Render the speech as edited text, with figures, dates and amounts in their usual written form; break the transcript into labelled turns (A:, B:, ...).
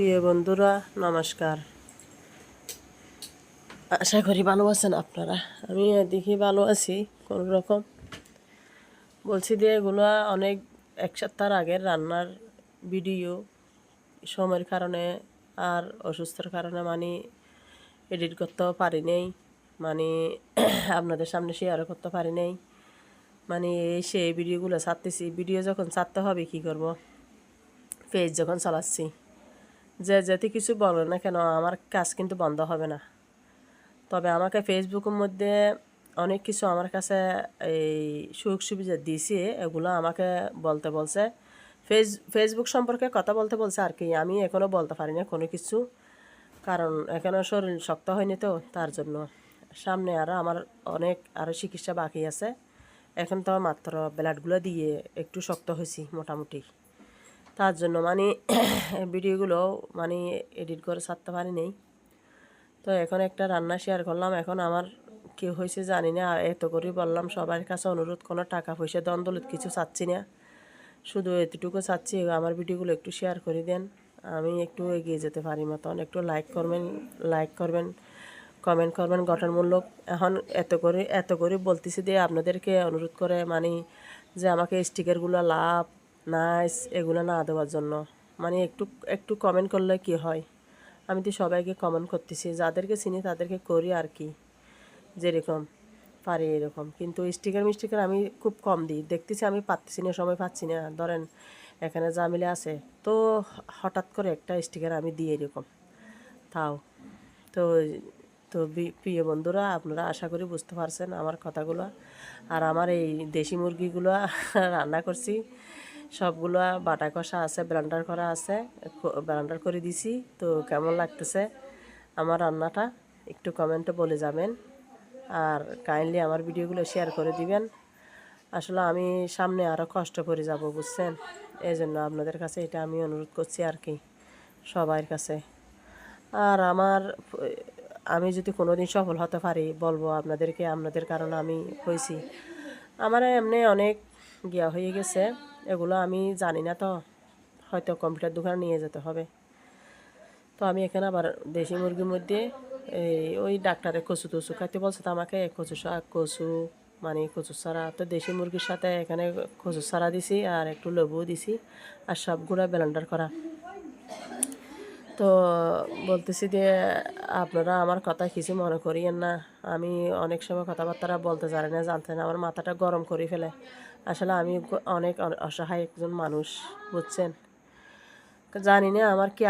A: প্রিয় বন্ধুরা নমস্কার। আশা করি ভালো আছেন আপনারা। আমি দেখি ভালো আছি কোন রকম। বলছি যে এগুলো অনেক এক সপ্তাহ আগের রান্নার ভিডিও, সময়ের কারণে আর অসুস্থতার কারণে এডিট করতেও পারি নাই, মানে আপনাদের সামনে শেয়ারও করতে পারি নাই। সেই ভিডিওগুলো ছাড়তেছি, ভিডিও যখন ছাড়তে হবে কি করব, পেজ যখন চালাচ্ছি, যেতে কিছু বলো না কেন আমার কাজ কিন্তু বন্ধ হবে না। তবে আমাকে ফেসবুকের মধ্যে অনেক কিছু আমার কাছে এই সুযোগ সুবিধা দিয়েছে, এগুলো আমাকে বলতে বলছে। ফেসবুক সম্পর্কে কথা বলতে বলছে আর কি। আমি এখনও বলতে পারি না কোনো কিছু, কারণ এখনও শরীর শক্ত হয়নি তো, তার জন্য। সামনে আমার অনেক চিকিৎসা বাকি আছে। এখন তো মাত্র ব্লাডগুলো দিয়ে একটু শক্ত হয়েছি মোটামুটি, তার জন্য ভিডিওগুলো এডিট করে ছাড়তে পারি নেই। তো এখন একটা রান্না শেয়ার করলাম। এখন আমার কি হয়েছে জানি না, আর এত করে বললাম সবার কাছে অনুরোধ, কোনো টাকা পয়সা দ্বন্দ্বলত কিছু চাচ্ছি না, শুধু এতটুকু চাচ্ছি আমার ভিডিওগুলো একটু শেয়ার করে দেন, আমি একটু এগিয়ে যেতে পারি মতন। একটু লাইক করবেন, কমেন্ট করবেন গঠনমূলক। এখন এত করে বলতেছি দিয়ে আপনাদেরকে অনুরোধ করে যে আমাকে স্টিকারগুলো লাভ নাইস এগুলো না দেওয়ার জন্য। একটু একটু কমেন্ট করলে কি হয়, আমি তো সবাইকে কমেন্ট করতেছি, যাদেরকে চিনি তাদেরকে করি আর কি, যেরকম পারি এরকম। কিন্তু স্টিকার আমি খুব কম দিই, দেখতেছি আমি পাচ্ছি না, সময় পাচ্ছি না। ধরেন এখানে জামিলে আছে, তো হঠাৎ করে একটা স্টিকার আমি দিই এরকম, তাও। তো তো প্রিয় বন্ধুরা, আপনারা আশা করি বুঝতে পারছেন আমার কথাগুলো। আর আমার এই দেশি মুরগিগুলো রান্না করছি, সবগুলো বাটা কষা আছে, ব্লেন্ডার করা আছে, ব্লেন্ডার করে দিছি। তো কেমন লাগতেছে আমার রান্নাটা একটু কমেন্টে বলে যাবেন, আর কাইন্ডলি আমার ভিডিওগুলো শেয়ার করে দিবেন। আসলে আমি সামনে আরও কষ্ট করে যাব, বুঝছেন, এই জন্য আপনাদের কাছে এটা আমি অনুরোধ করছি আর কি, সবার কাছে। আর আমি যদি কোনো দিন সফল হতে পারি বলবো আপনাদেরকে, আপনাদের কারণে আমি হয়েছি। আমার এমনি অনেক গিয়া হয়ে গেছে, এগুলো আমি জানি না, তো হয়তো কম্পিউটার দোকানে নিয়ে যেতে হবে। তো আমি এখানে আবার দেশি মুরগির মধ্যে ওই ডাক্তারে কচু টচু খাইতে বলছে, তো আমাকে কচু শাক, কচু কচু সারা, তো দেশি মুরগির সাথে এখানে কচু সারা দিছি আর একটু লেবু দিছি, আর সবগুলো ব্লেন্ডার করা। তো বলতেছি যে আপনারা আমার কথা কিছু মনে করিয়েন না, আমি অনেক সময় কথাবার্তা বলতে জানি না, জানতে না, আমার মাথাটা গরম করে ফেলে। আসলে আমি অনেক অসহায় একজন মানুষ, বুঝছেন, জানি না আমার কি